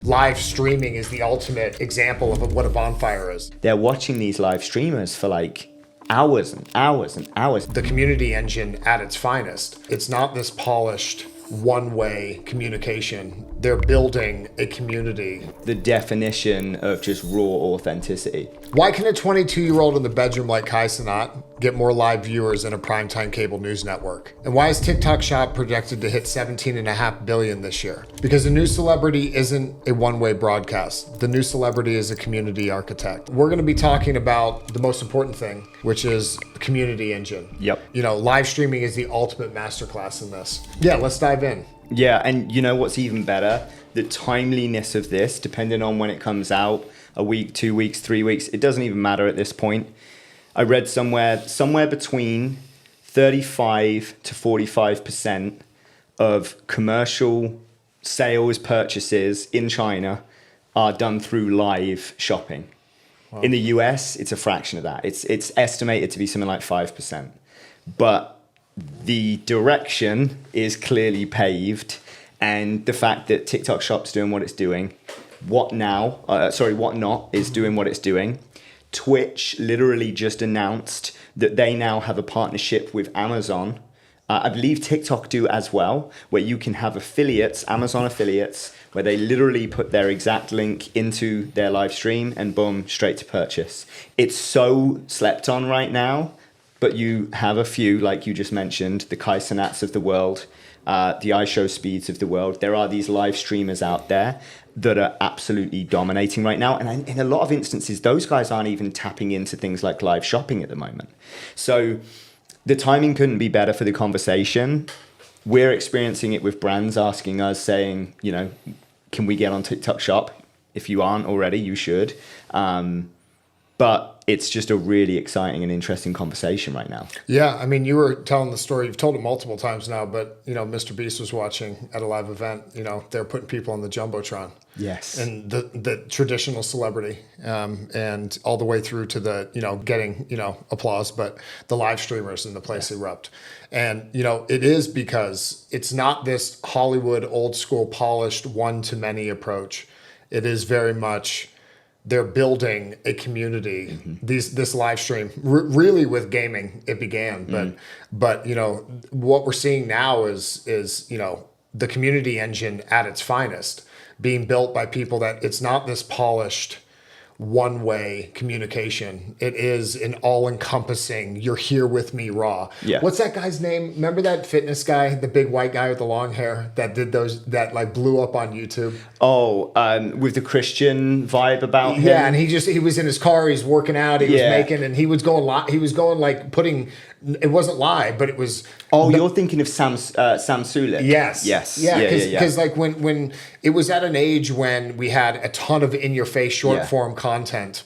Live streaming is the ultimate example of what a bonfire is. They're watching these live streamers for like hours and hours and hours. The community engine at its finest. It's not this polished one-way communication. They're building a community. The definition of just raw authenticity. Why can a 22-year-old in the bedroom like Kai Cenat get more live viewers than a primetime cable news network? And why is TikTok Shop projected to hit 17.5 billion this year? Because a new celebrity isn't a one-way broadcast. The new celebrity is a community architect. We're going to be talking about the most important thing, which is the community engine. Yep. You know, live streaming is the ultimate masterclass in this. Yeah, let's dive in. Yeah, and you know what's even better? The timeliness of this, depending on when it comes out, a week, 2 weeks, 3 weeks, it doesn't even matter at this point. I read somewhere between 35 to 45% of commercial sales purchases in China are done through live shopping. Wow. In the US, it's a fraction of that. It's estimated to be something like 5%. But the direction is clearly paved, and the fact that TikTok Shop's doing what it's doing, What Not is doing what it's doing. Twitch literally just announced that they now have a partnership with Amazon. I believe TikTok do as well, where you can have affiliates, Amazon affiliates, where they literally put their exact link into their live stream and boom, straight to purchase. It's so slept on right now, but you have a few, like you just mentioned, the Kai Cenats of the world, the iShowSpeeds of the world. There are these live streamers out there that are absolutely dominating right now. And in a lot of instances, those guys aren't even tapping into things like live shopping at the moment. So the timing couldn't be better for the conversation. We're experiencing it with brands asking us, saying, you know, can we get on TikTok Shop? If you aren't already, you should. But it's just a really exciting and interesting conversation right now. Yeah, I mean, you were telling the story, you've told it multiple times now, but, you know, Mr. Beast was watching at a live event, you know, they're putting people on the Jumbotron. Yes. And the traditional celebrity, and all the way through to the, you know, getting, you know, applause, but the live streamers in the place erupt. And, you know, it is because it's not this Hollywood old school polished one-to-many approach. It is very much, they're building a community. Mm-hmm. This live stream, really with gaming, it began, but you know what we're seeing now is you know the community engine at its finest, being built by people that it's not this polished one-way communication. It is an all-encompassing, you're here with me raw. Yeah. What's that guy's name? Remember that fitness guy, the big white guy with the long hair that did those, that like blew up on YouTube? Oh, with the Christian vibe about him. Yeah, and he was in his car, he's working out, he was making, and he was going like putting, it wasn't live, but it was. Oh, you're thinking of Sam Sulek. Yes. Yeah, because like when it was at an age when we had a ton of in-your-face short-form content,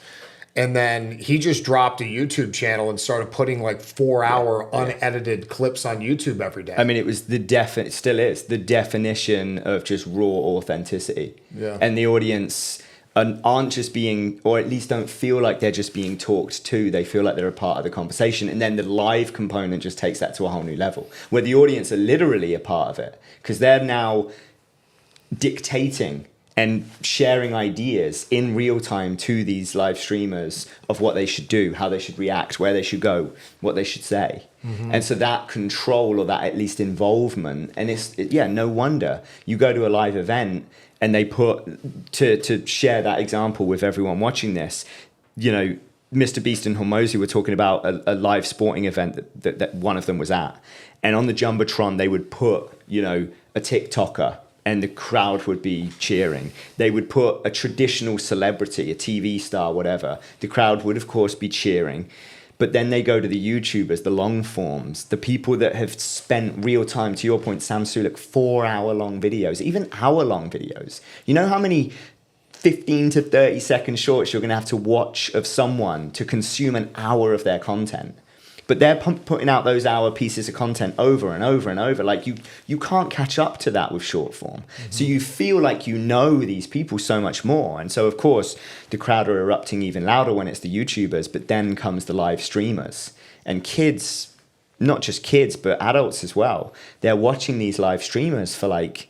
and then he just dropped a YouTube channel and started putting like 4-hour unedited clips on YouTube every day. I mean, it was it still is the definition of just raw authenticity. Yeah. And the audience aren't just being, or at least don't feel like they're just being talked to. They feel like they're a part of the conversation. And then the live component just takes that to a whole new level, where the audience are literally a part of it, because they're now dictating and sharing ideas in real time to these live streamers of what they should do, how they should react, where they should go, what they should say. Mm-hmm. And so that control, or that at least involvement, and no wonder you go to a live event and they put, to share that example with everyone watching this, you know, Mr. Beast and Hormozy were talking about a live sporting event that one of them was at. And on the Jumbotron, they would put, you know, a TikToker, and the crowd would be cheering. They would put a traditional celebrity, a TV star, whatever. The crowd would, of course, be cheering. But then they go to the YouTubers, the long forms, the people that have spent real time, to your point, Sam Sulek, 4-hour-long videos, even hour-long videos. You know how many 15 to 30 second shorts you're going to have to watch of someone to consume an hour of their content? But they're putting out those hour pieces of content over and over and over. Like you can't catch up to that with short form. Mm-hmm. So you feel like you know these people so much more. And so, of course, the crowd are erupting even louder when it's the YouTubers, but then comes the live streamers. And kids, not just kids, but adults as well, they're watching these live streamers for like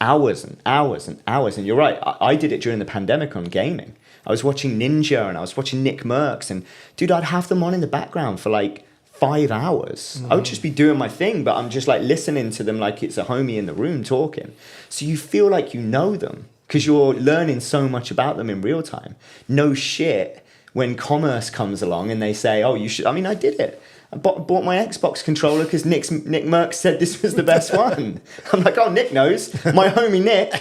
hours and hours and hours. And you're right, I did it during the pandemic on gaming. I was watching Ninja and I was watching Nick Merckx, and dude, I'd have them on in the background for like 5 hours. I would just be doing my thing, but I'm just like listening to them like it's a homie in the room talking. So you feel like you know them because you're learning so much about them in real time. No shit, when commerce comes along and they say, oh, you should, I mean, I did it. I bought my Xbox controller because Nick Merckx said this was the best one. I'm like, oh, Nick knows. My homie Nick.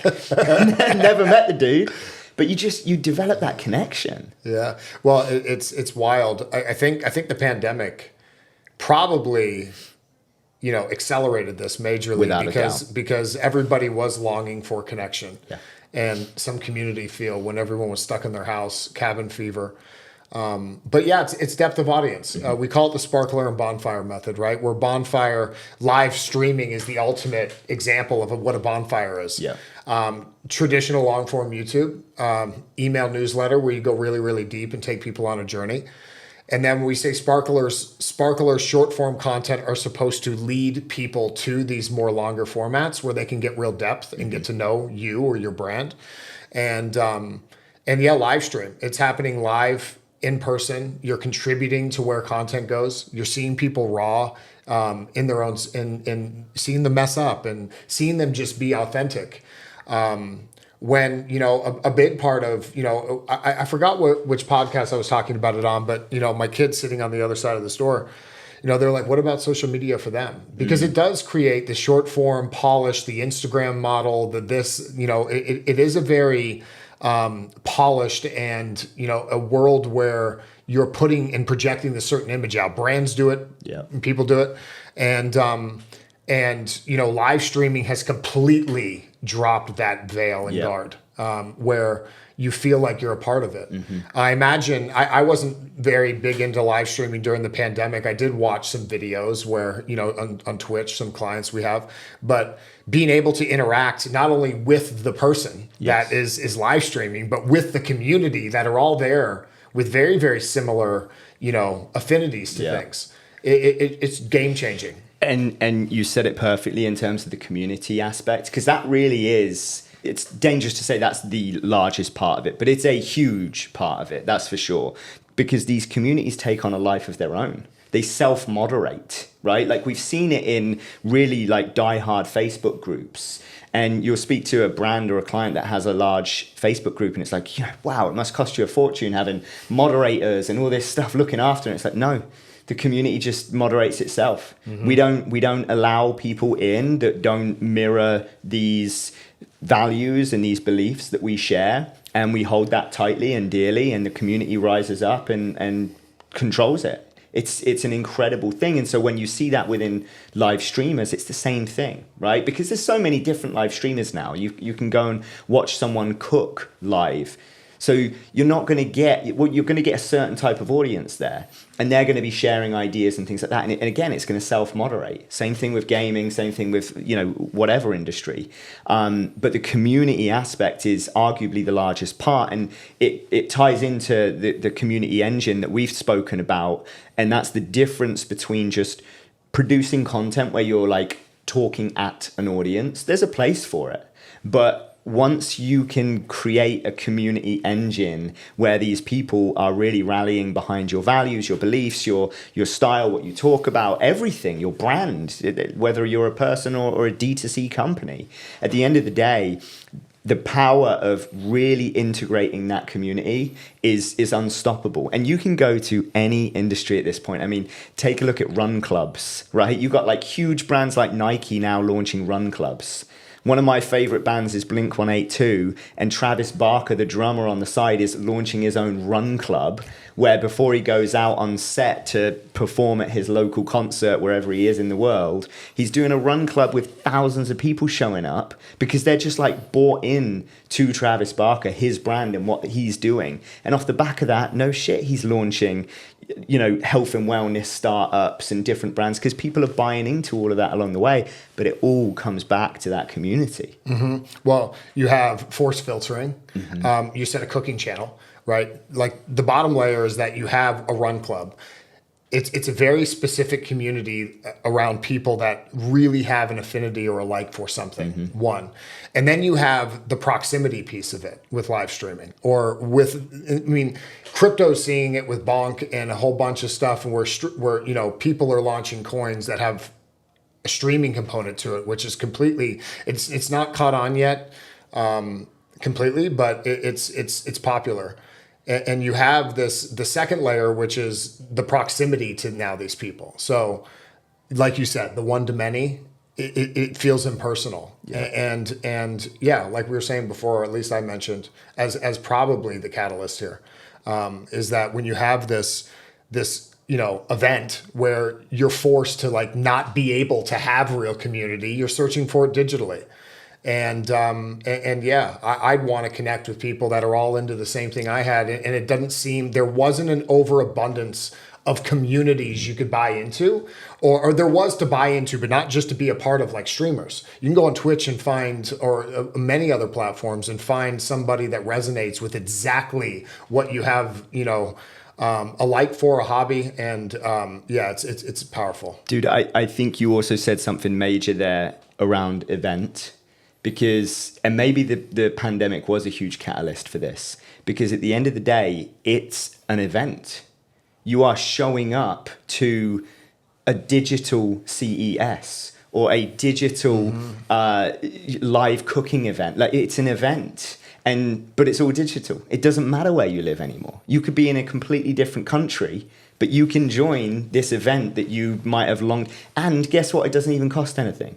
Never met the dude. But you develop that connection. Yeah. Well, it's wild. I think the pandemic probably, accelerated this majorly Without a doubt. because everybody was longing for connection. Yeah. And some community feel when everyone was stuck in their house, cabin fever. But yeah, it's depth of audience. We call it the sparkler and bonfire method, right? Where bonfire live streaming is the ultimate example of what a bonfire is. Yeah. Traditional long form YouTube, email newsletter where you go really, really deep and take people on a journey. And then when we say sparklers short form content are supposed to lead people to these more longer formats where they can get real depth and get to know you or your brand. And yeah, live stream. It's happening live in person. You're contributing to where content goes. You're seeing people raw in their own, and seeing them mess up and seeing them just be authentic. When, a big part of, I forgot which podcast I was talking about it on, but, my kids sitting on the other side of the store, they're like, what about social media for them? Because it does create the short form polish, the Instagram model, it is a very polished and, a world where you're putting and projecting the certain image out. Brands do it. Yeah. And people do it. And live streaming has completely dropped that veil and guard, where you feel like you're a part of it. I imagine, I wasn't very big into live streaming during the pandemic. I did watch some videos where, on Twitch, some clients we have, but being able to interact not only with the person that is live streaming, but with the community that are all there with very, very similar, affinities to things. It's game changing. And you said it perfectly in terms of the community aspect, because that really is, it's dangerous to say that's the largest part of it, but it's a huge part of it, that's for sure. Because these communities take on a life of their own. They self-moderate, right? Like we've seen it in really like diehard Facebook groups. And you'll speak to a brand or a client that has a large Facebook group and it's like, wow, it must cost you a fortune having moderators and all this stuff looking after it. It's like, no. The community just moderates itself. We don't allow people in that don't mirror these values and these beliefs that we share, and we hold that tightly and dearly, and the community rises up and controls it. It's an incredible thing. And so when you see that within live streamers, it's the same thing, right? Because there's so many different live streamers now. You can go and watch someone cook live. So you're not going to get, you're going to get a certain type of audience there, and they're going to be sharing ideas and things like that. And again, it's going to self-moderate. Same thing with gaming, same thing with, whatever industry. But the community aspect is arguably the largest part, and it ties into the community engine that we've spoken about. And that's the difference between just producing content where you're like talking at an audience. There's a place for it, but once you can create a community engine where these people are really rallying behind your values, your beliefs, your style, what you talk about, everything, your brand, whether you're a person or a D2C company, at the end of the day, the power of really integrating that community is unstoppable. And you can go to any industry at this point. I mean, take a look at run clubs, right? You've got like huge brands like Nike now launching run clubs. One of my favorite bands is Blink-182, and Travis Barker, the drummer on the side, is launching his own run club, where before he goes out on set to perform at his local concert wherever he is in the world, he's doing a run club with thousands of people showing up because they're just like bought in to Travis Barker, his brand and what he's doing. And off the back of that, no shit, he's launching, health and wellness startups and different brands because people are buying into all of that along the way. But it all comes back to that community. Mm-hmm. Well, you have force filtering. You said a cooking channel, right? Like the bottom layer is that you have a run club. it's a very specific community around people that really have an affinity or a like for something. One, and then you have the proximity piece of it with live streaming, or with, I mean, crypto seeing it with Bonk and a whole bunch of stuff, and where you know, people are launching coins that have a streaming component to it, which is completely, it's not caught on yet completely, but it's popular. And you have the second layer, which is the proximity to now these people. So, like you said, the one to many, it feels impersonal. And yeah, like we were saying before, or at least I mentioned as probably the catalyst here, is that when you have this you know, event where you're forced to like not be able to have real community, you're searching for it digitally. And yeah, I'd want to connect with people that are all into the same thing I had. And it doesn't seem, there wasn't an overabundance of communities you could buy into, or there was to buy into, but not just to be a part of, like streamers. You can go on Twitch and find, or many other platforms, and find somebody that resonates with exactly what you have, you know, a like for, a hobby. And yeah, it's powerful. Dude, I think you also said something major there around event. Because, and maybe the pandemic was a huge catalyst for this, because at the end of the day, it's an event. You are showing up to a digital CES or a digital live cooking event. Like, it's an event, but it's all digital. It doesn't matter where you live anymore. You could be in a completely different country, but you can join this event that you might have longed. And guess what? It doesn't even cost anything.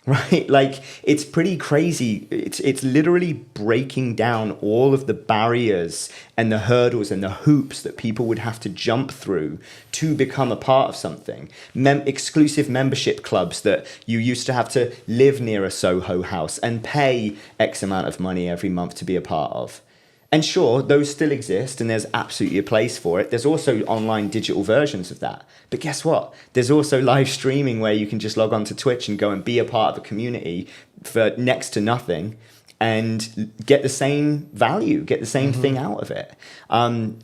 Right? Like, it's pretty crazy. It's literally breaking down all of the barriers and the hurdles and the hoops that people would have to jump through to become a part of something. Exclusive membership clubs that you used to have to live near a Soho house and pay X amount of money every month to be a part of. And sure, those still exist, and there's absolutely a place for it. There's also online digital versions of that. But guess what? There's also live streaming where you can just log on to Twitch and go and be a part of a community for next to nothing and get the same value, get the same thing out of it.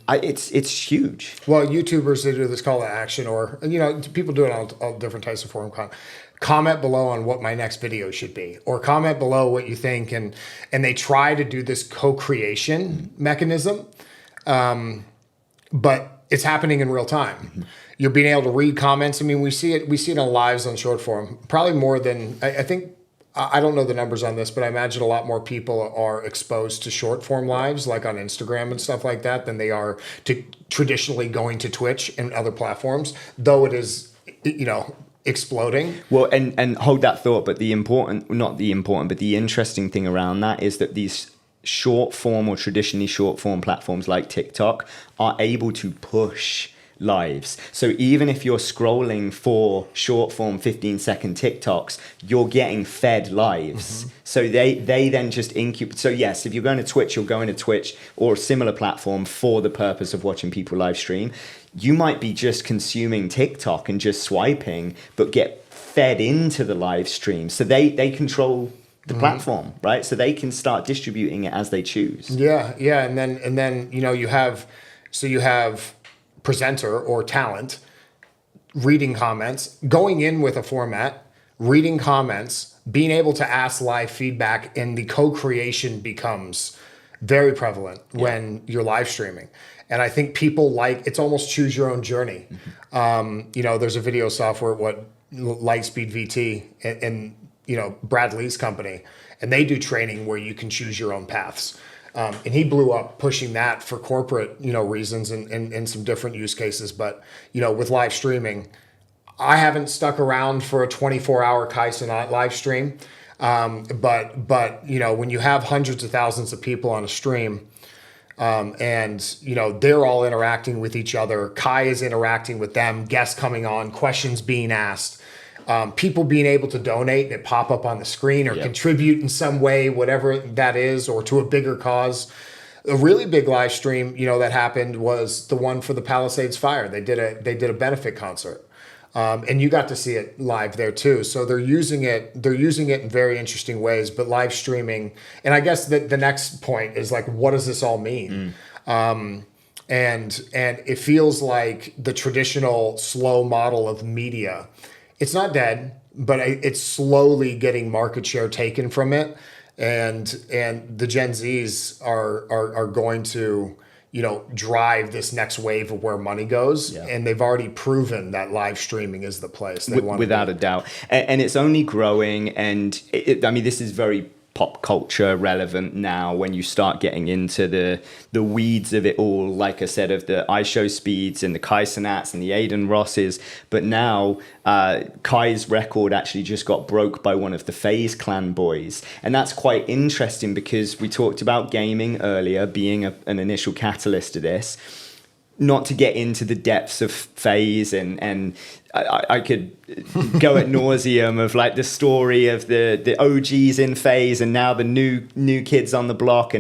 It's huge. Well, YouTubers, they do this call to action, or, you know, people do it on all different types of forum content. Comment below on what my next video should be, or comment below what you think, and they try to do this co-creation mechanism, but it's happening in real time. You're being able to read comments. I mean, we see it on lives on short form, probably more than I think. I don't know the numbers on this, but I imagine a lot more people are exposed to short form lives, like on Instagram and stuff like that, than they are to traditionally going to Twitch and other platforms, though it is, you know, exploding. Well, and hold that thought, but the interesting thing around that is that these short form or traditionally short form platforms like TikTok are able to push lives. So even if you're scrolling for short form 15-second TikToks, you're getting fed lives. So they then just incubate. So yes, if you're going to Twitch, you're going to Twitch or a similar platform for the purpose of watching people live stream. You might be just consuming TikTok and just swiping, but get fed into the live stream. So they control the platform, right? So they can start distributing it as they choose. Yeah. And then you know, you have presenter or talent reading comments, going in with a format, reading comments, being able to ask live feedback, and the co-creation becomes very prevalent when you're live streaming. And I think people it's almost choose your own journey. You know, there's a video software, Lightspeed VT, and you know, Brad Lee's company, and they do training where you can choose your own paths. And he blew up pushing that for corporate, you know, reasons and some different use cases. But, you know, with live streaming, I haven't stuck around for a 24-hour Kai Cenat live stream. But, you know, when you have hundreds of thousands of people on a stream, and, you know, they're all interacting with each other, Kai is interacting with them, guests coming on, questions being asked, people being able to donate and it pop up on the screen, or contribute in some way, whatever that is, or to a bigger cause. A really big live stream, you know, that happened was the one for the Palisades fire. They did a benefit concert, and you got to see it live there too. So they're using it in very interesting ways. But live streaming, and I guess the next point is like, what does this all mean? and it feels like the traditional slow model of media. It's not dead, but it's slowly getting market share taken from it, and the Gen Zs are going to drive this next wave of where money goes, and they've already proven that live streaming is the place they want without a doubt, and it's only growing. And I mean, this is very pop culture relevant now when you start getting into the weeds of it all, like I said, of the iShow Speeds and the Kai Cenats and the Aiden Rosses. But now Kai's record actually just got broke by one of the FaZe Clan boys, and that's quite interesting because we talked about gaming earlier being an initial catalyst to this. Not to get into the depths of FaZe, and I could go at nauseum of like the story of the OGs in FaZe and now the new kids on the block,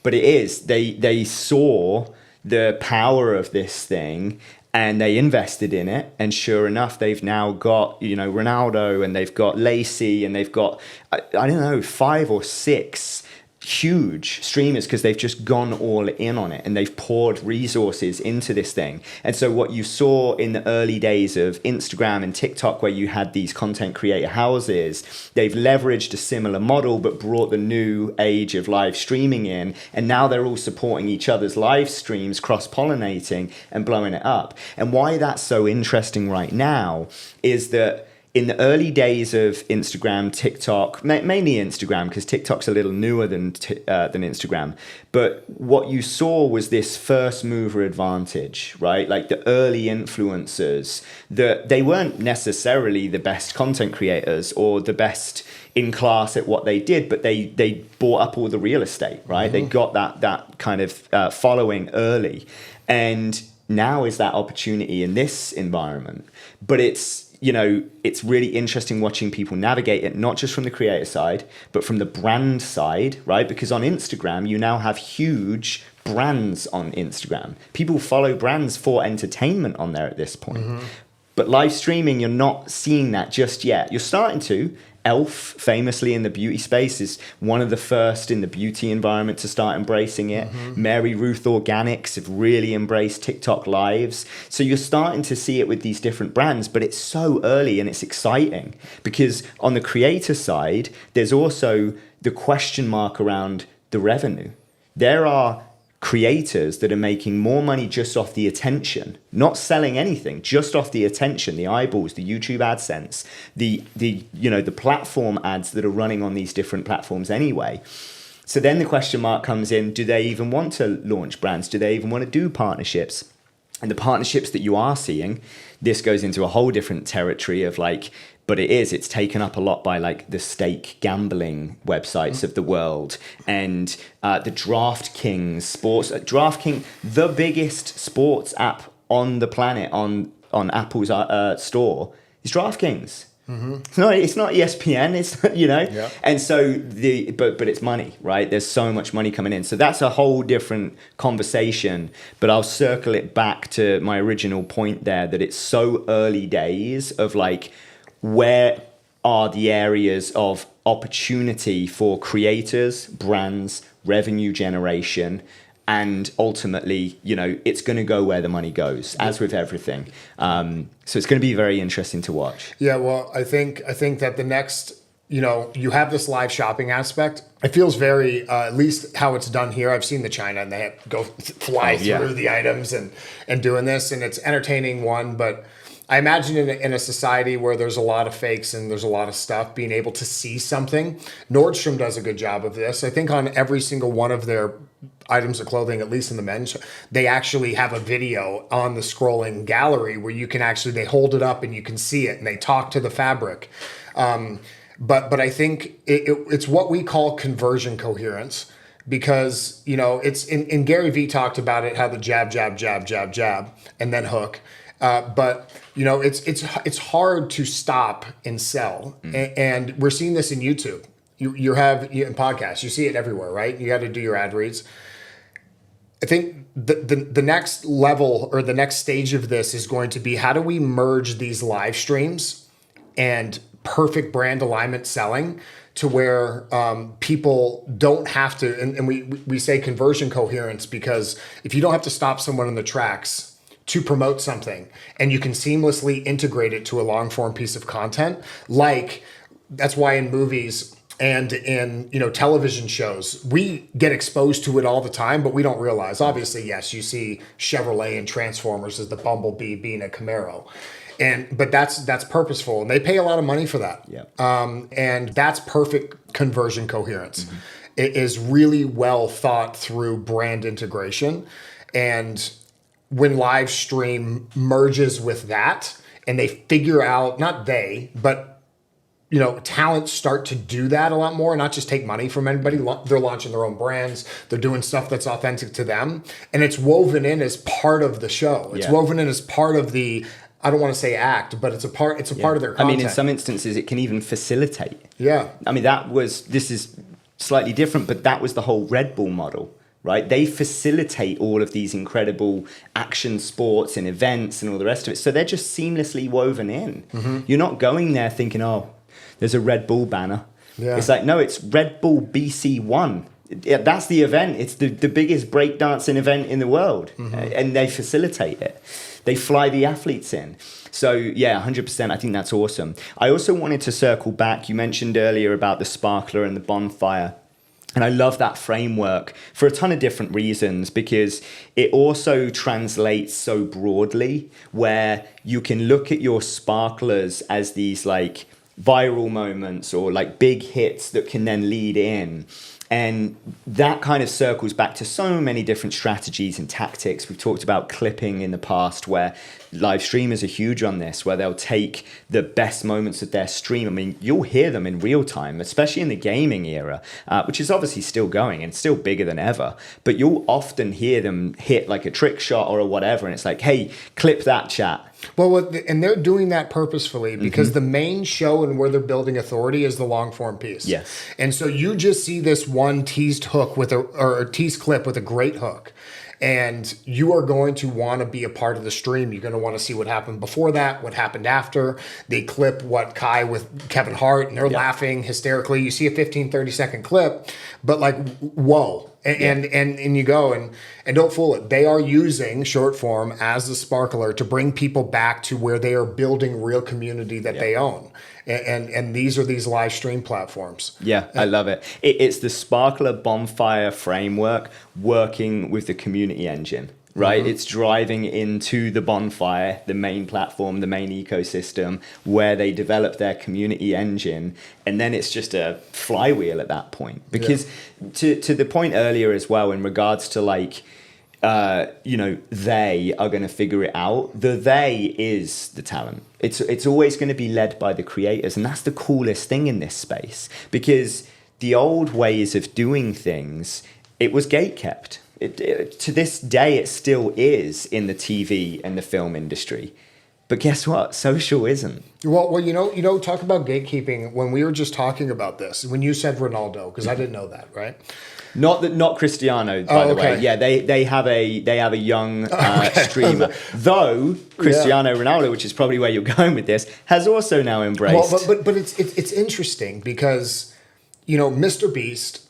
but it is they saw the power of this thing and they invested in it, and sure enough, they've now got Ronaldo, and they've got Lacey, and they've got I don't know 5 or 6 huge streamers because they've just gone all in on it and they've poured resources into this thing. And so what you saw in the early days of Instagram and TikTok, where you had these content creator houses, they've leveraged a similar model but brought the new age of live streaming in, and now they're all supporting each other's live streams, cross-pollinating and blowing it up. And why that's so interesting right now is that in the early days of Instagram, TikTok, mainly Instagram, because TikTok's a little newer than Instagram, but what you saw was this first mover advantage, right? Like the early influencers, they weren't necessarily the best content creators or the best in class at what they did, but they bought up all the real estate, right? Mm-hmm. They got that kind of following early, and now is that opportunity in this environment. But it's really interesting watching people navigate it, not just from the creator side, but from the brand side, right? Because on Instagram, you now have huge brands on Instagram. People follow brands for entertainment on there at this point. Mm-hmm. But live streaming, you're not seeing that just yet. You're starting to. Elf, famously in the beauty space, is one of the first in the beauty environment to start embracing it. Mm-hmm. Mary Ruth Organics have really embraced TikTok Lives. So you're starting to see it with these different brands, but it's so early and it's exciting because on the creator side, there's also the question mark around the revenue. There are creators that are making more money just off the attention, not selling anything, just off the attention, the eyeballs, the YouTube AdSense, the platform ads that are running on these different platforms anyway. So then the question mark comes in, do they even want to launch brands? Do they even want to do partnerships? And the partnerships that you are seeing, this goes into a whole different territory of like, but it's taken up a lot by like the stake gambling websites of the world and the DraftKings sports. DraftKings, the biggest sports app on the planet on Apple's store is DraftKings. Mm-hmm. It's not ESPN. It's yeah. And so but it's money, right? There's so much money coming in. So that's a whole different conversation. But I'll circle it back to my original point there that it's so early days of like, where are the areas of opportunity for creators, brands, revenue generation, and ultimately, it's going to go where the money goes, as with everything. So it's going to be very interesting to watch. Yeah, well, I think that the next, you have this live shopping aspect. It feels very, at least how it's done here. I've seen the China and they go fly through the items and doing this, and it's entertaining but I imagine in a society where there's a lot of fakes and there's a lot of stuff, being able to see something. Nordstrom does a good job of this. I think on every single one of their items of clothing, at least in the men's, they actually have a video on the scrolling gallery where you can they hold it up and you can see it and they talk to the fabric. But I think it's what we call conversion coherence. Because, it's in Gary Vee talked about it, how the jab, jab, jab, jab, jab, and then hook. But it's hard to stop and sell, and we're seeing this in YouTube. You have in podcasts, you see it everywhere, right? You got to do your ad reads. I think the next level or the next stage of this is going to be, how do we merge these live streams and perfect brand alignment selling to where people don't have to, and we say conversion coherence, because if you don't have to stop someone in the tracks to promote something, and you can seamlessly integrate it to a long form piece of content, like that's why in movies and in television shows we get exposed to it all the time, but we don't realize. Obviously, yes, you see Chevrolet and Transformers as the Bumblebee being a Camaro. But that's purposeful, and they pay a lot of money for that. Yeah. And that's perfect conversion coherence. It is really well thought through brand integration. And when live stream merges with that, and they figure out, not they, but talents start to do that a lot more, not just take money from anybody. They're launching their own brands. They're doing stuff that's authentic to them, and it's woven in as part of the show. It's woven in as part of the, I don't want to say act, but it's a part of their content. I mean, in some instances, it can even facilitate. Yeah. I mean, this is slightly different, but that was the whole Red Bull model, right? They facilitate all of these incredible action sports and events and all the rest of it. So they're just seamlessly woven in. You're not going there thinking, oh, there's a Red Bull banner. Yeah. It's like, no, it's Red Bull BC1. That's the event. It's the biggest breakdancing event in the world. And they facilitate it. They fly the athletes in. So yeah, 100%. I think that's awesome. I also wanted to circle back. You mentioned earlier about the sparkler and the bonfire. And I love that framework for a ton of different reasons, because it also translates so broadly, where you can look at your sparklers as these like viral moments or like big hits that can then lead in. And that kind of circles back to so many different strategies and tactics. We've talked about clipping in the past, where live streamers are huge on this, where they'll take the best moments of their stream. I mean, you'll hear them in real time, especially in the gaming era, which is obviously still going and still bigger than ever. But you'll often hear them hit like a trick shot or a whatever. And it's like, hey, clip that, chat. Well, and they're doing that purposefully, because the main show and where they're building authority is the long form piece. Yes. And so you just see this one teased hook or a teased clip with a great hook. And you are going to want to be a part of the stream. You're going to want to see what happened before that, what happened after. They clip what Kai with Kevin Hart, and they're laughing hysterically. You see a 15, 30-second clip, but like, whoa. And you go, and don't fool it. They are using short form as the sparkler to bring people back to where they are building real community that they own. And these are these live stream platforms. Yeah, I love it. It's the sparkler bonfire framework working with the community engine, right? It's driving into the bonfire, the main platform, the main ecosystem, where they develop their community engine. And then it's just a flywheel at that point. Because to the point earlier as well, in regards to like, they are going to figure it out. They is the talent. It's always going to be led by the creators. And that's the coolest thing in this space, because the old ways of doing things, it was gatekept. To this day, it still is in the TV and the film industry. But guess what? Social isn't. Well, talk about gatekeeping. When we were just talking about this, when you said Ronaldo, because I didn't know that, right? Not Cristiano, by the way. Yeah, they have a young streamer. Though Cristiano Ronaldo, which is probably where you're going with this, has also now embraced. Well, but it's interesting, because Mr. Beast,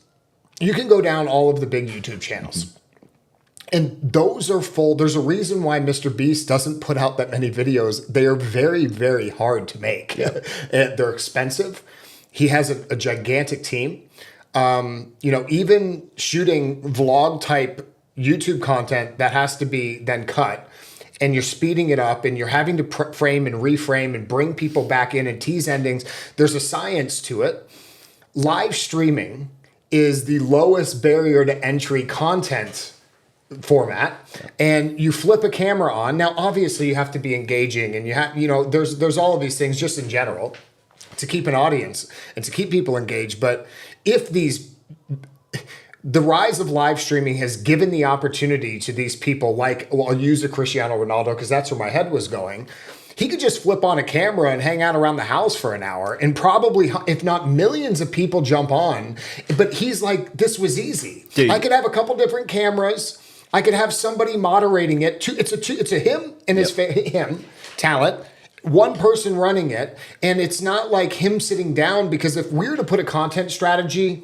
you can go down all of the big YouTube channels. And those are full. There's a reason why Mr. Beast doesn't put out that many videos. They are very, very hard to make. And they're expensive. He has a gigantic team. Even shooting vlog type YouTube content that has to be then cut, and you're speeding it up, and you're having to frame and reframe and bring people back in and tease endings. There's a science to it. Live streaming is the lowest barrier to entry content format, and you flip a camera on. Now, obviously, you have to be engaging, and you have, there's all of these things just in general to keep an audience and to keep people engaged. But if the rise of live streaming has given the opportunity to these people, like, well, I'll use a Cristiano Ronaldo because that's where my head was going. He could just flip on a camera and hang out around the house for an hour, and probably, if not millions of people jump on. But he's like, this was easy. Dude. I could have a couple different cameras. I could have somebody moderating it. It's a him and his him talent. one person running it, and it's not like him sitting down, because if we were to put a content strategy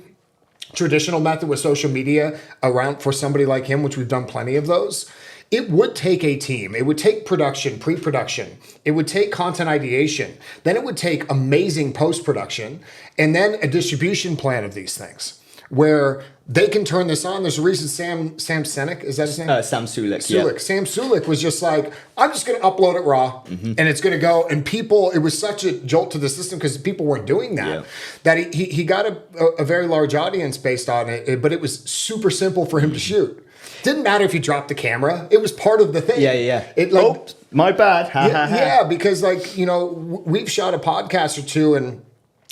traditional method with social media around for somebody like him, which we've done plenty of those, it would take a team. It would take production, pre-production. It would take content ideation. Then it would take amazing post-production, and then a distribution plan of these things where they can turn this on. There's a reason Sam Senek, is that his name? Sam Sulik. Sulik. Yeah. Sam Sulik was just like, I'm just going to upload it raw, and it's going to go. And people, it was such a jolt to the system because people weren't doing that, that he got a very large audience based on it, but it was super simple for him to shoot. Didn't matter if he dropped the camera. It was part of the thing. Yeah. It like, oh, my bad. yeah, because like, you know, we've shot a podcast or two, and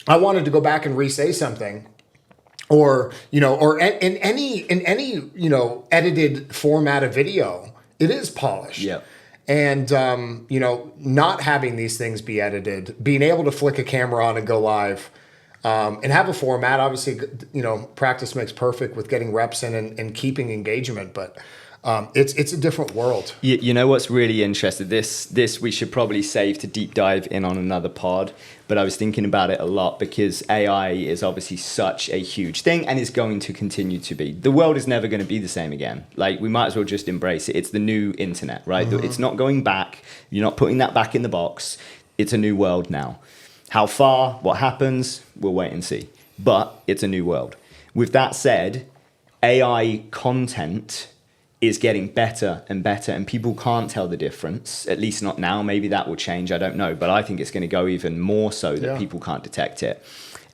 I wanted to go back and re-say something. Or, you know, or in any, you know, edited format of video, it is polished. Yeah. And, you know, not having these things be edited, being able to flick a camera on and go live, and have a format. Obviously, you know, practice makes perfect with getting reps in and keeping engagement, but it's a different world. You know what's really interesting? This we should probably save to deep dive in on another pod. But I was thinking about it a lot because AI is obviously such a huge thing and is going to continue to be. The world is never going to be the same again. Like, we might as well just embrace it. It's the new internet, right? It's not going back. You're not putting that back in the box. It's a new world now. How far, what happens, we'll wait and see. But it's a new world. With that said, AI content is getting better and better, and people can't tell the difference, at least not now. Maybe that will change, I don't know. But I think it's going to go even more so that people can't detect it.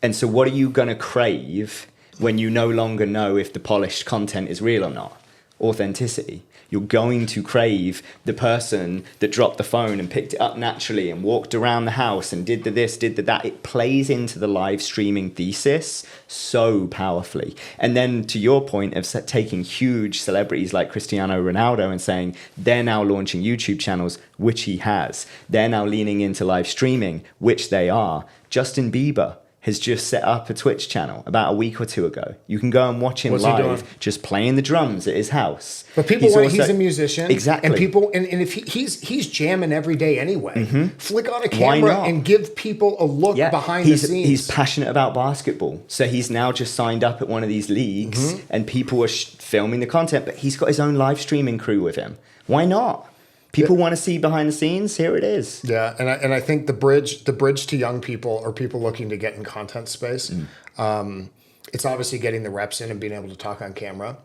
And so what are you going to crave when you no longer know if the polished content is real or not? Authenticity. You're going to crave the person that dropped the phone and picked it up naturally and walked around the house and did the this, did the that. It plays into the live streaming thesis so powerfully. And then to your point of taking huge celebrities like Cristiano Ronaldo and saying they're now launching YouTube channels, which he has. They're now leaning into live streaming, which they are. Justin Bieber has just set up a Twitch channel about a week or two ago. You can go and watch him live, just playing the drums at his house. But people he's a musician. Exactly. And people, and if he's jamming every day anyway. Flick on a camera and give people a look behind the scenes. He's passionate about basketball. So he's now just signed up at one of these leagues and people are filming the content, but he's got his own live streaming crew with him. Why not? People want to see behind the scenes. Here it is. Yeah, and I think the bridge to young people or people looking to get in content space, it's obviously getting the reps in and being able to talk on camera,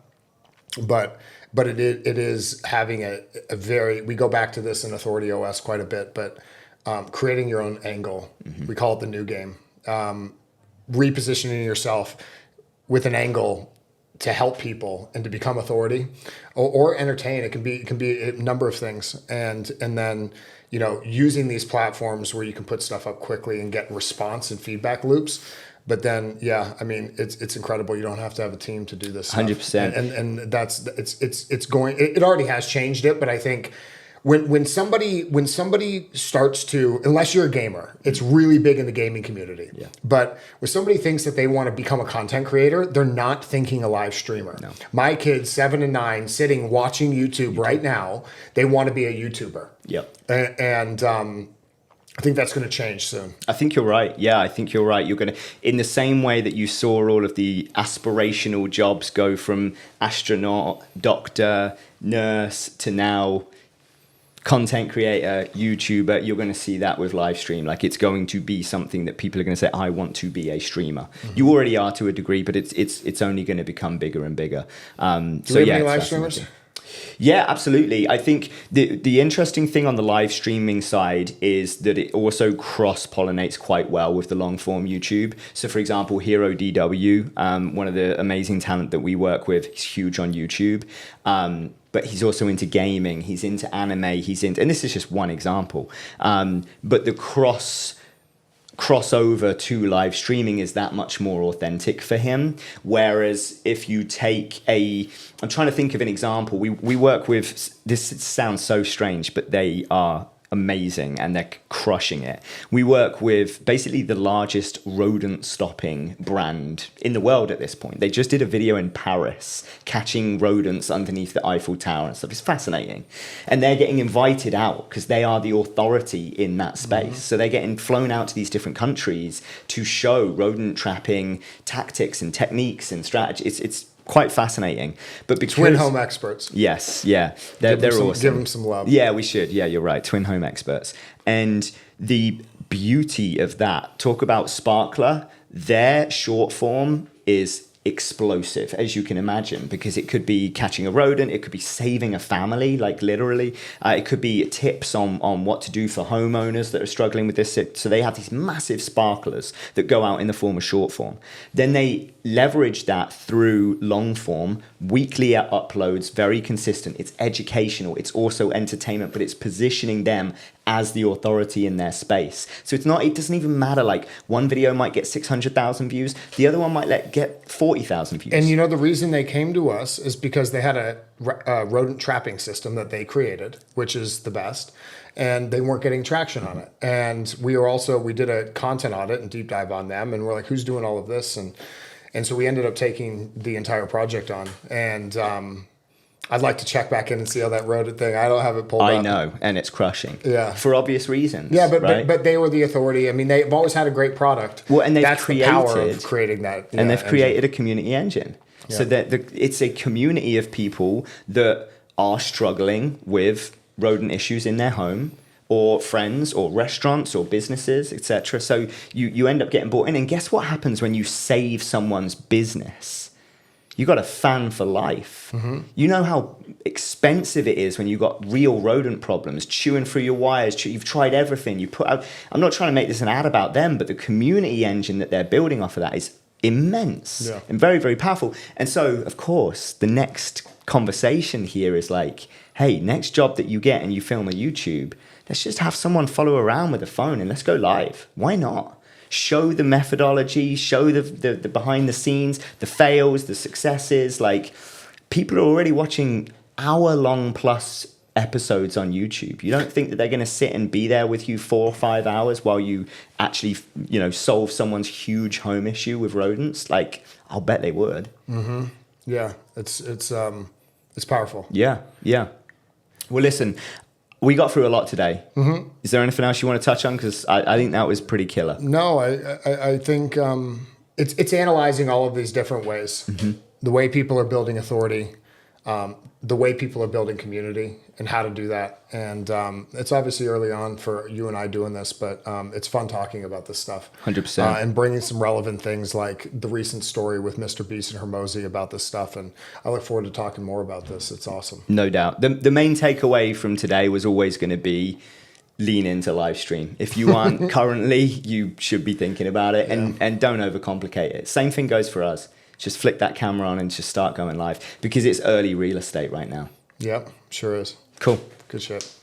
but it is having a very, we go back to this in Authority OS quite a bit, but creating your own angle. We call it the new game. Repositioning yourself with an angle to help people and to become authority or entertain. It can be a number of things. And then, you know, using these platforms where you can put stuff up quickly and get response and feedback loops. But then, yeah, I mean, it's incredible. You don't have to have a team to do this stuff. 100%. And that's, it's going, it already has changed it. But I think when somebody starts to, unless you're a gamer, it's really big in the gaming community. Yeah. But when somebody thinks that they want to become a content creator, they're not thinking a live streamer. No. My kids, 7 and 9, sitting watching YouTube right now, they want to be a YouTuber. Yep. And I think that's going to change soon. I think you're right. Yeah, I think you're right. You're going to, in the same way that you saw all of the aspirational jobs go from astronaut, doctor, nurse to now content creator, YouTuber, you're going to see that with live stream. Like, it's going to be something that people are going to say, I want to be a streamer. You already are to a degree, but it's only going to become bigger and bigger. Do we have any live streamers? Yeah, absolutely. I think the interesting thing on the live streaming side is that it also cross-pollinates quite well with the long-form YouTube. So, for example, Hero DW, one of the amazing talent that we work with, he's huge on YouTube. But he's also into gaming, he's into anime, and this is just one example. But the crossover to live streaming is that much more authentic for him. Whereas if you take I'm trying to think of an example. We work with, this sounds so strange, but they are amazing and they're crushing it. We work with basically the largest rodent stopping brand in the world at this point. They just did a video in Paris catching rodents underneath the Eiffel Tower and stuff. It's fascinating. And they're getting invited out because they are the authority in that space. So they're getting flown out to these different countries to show rodent trapping tactics and techniques and strategies. It's quite fascinating. But because Twin home experts. Yes, yeah. They're awesome. Give them some love. Yeah, we should. Yeah, you're right. Twin home experts. And the beauty of that, talk about Sparkler, their short form is explosive, as you can imagine, because it could be catching a rodent, it could be saving a family, like literally. It could be tips on what to do for homeowners that are struggling with this. So they have these massive sparklers that go out in the form of short form. Then they leverage that through long form, weekly uploads, very consistent. It's educational, it's also entertainment, but it's positioning them as the authority in their space. So it doesn't even matter, like one video might get 600,000 views, the other one might get 40,000 views. And you know, the reason they came to us is because they had a rodent trapping system that they created, which is the best, and they weren't getting traction on it. And we did a content audit and deep dive on them, and we're like, who's doing all of this? And so we ended up taking the entire project on. And I'd like to check back in and see how that rodent thing. I don't have it pulled up. I know, and it's crushing. Yeah. For obvious reasons. Yeah, but, right? but they were the authority. I mean, they've always had a great product. Well, and that's the power of creating that. And they've created a community engine. Yeah. So that it's a community of people that are struggling with rodent issues in their home, or friends, or restaurants, or businesses, etc. So you end up getting bought in. And guess what happens when you save someone's business? You got a fan for life. Mm-hmm. You know how expensive it is when you got real rodent problems, chewing through your wires. You've tried everything. You put out. I'm not trying to make this an ad about them, but the community engine that they're building off of that is immense and very, very powerful. And so, of course, the next conversation here is like, hey, next job that you get and you film a YouTube, let's just have someone follow around with a phone and let's go live. Why not? Show the methodology, show the behind the scenes, the fails, the successes. Like, people are already watching hour-long plus episodes on YouTube. You don't think that they're going to sit and be there with you 4 or 5 hours while you actually, solve someone's huge home issue with rodents? Like, I'll bet they would. Mm-hmm. Yeah, it's powerful. Yeah. Well, listen, we got through a lot today. Mm-hmm. Is there anything else you want to touch on? Because I think that was pretty killer. No, I think it's analyzing all of these different ways. Mm-hmm. The way people are building authority, the way people are building community, and how to do that. And it's obviously early on for you and I doing this, but it's fun talking about this stuff. 100%. And bringing some relevant things like the recent story with Mr. Beast and Hermosi about this stuff. And I look forward to talking more about this. It's awesome. No doubt. The main takeaway from today was always going to be lean into live stream. If you aren't currently, you should be thinking about it, and don't overcomplicate it. Same thing goes for us. Just flick that camera on and just start going live, because it's early real estate right now. Yep, sure is. Cool. Good shit.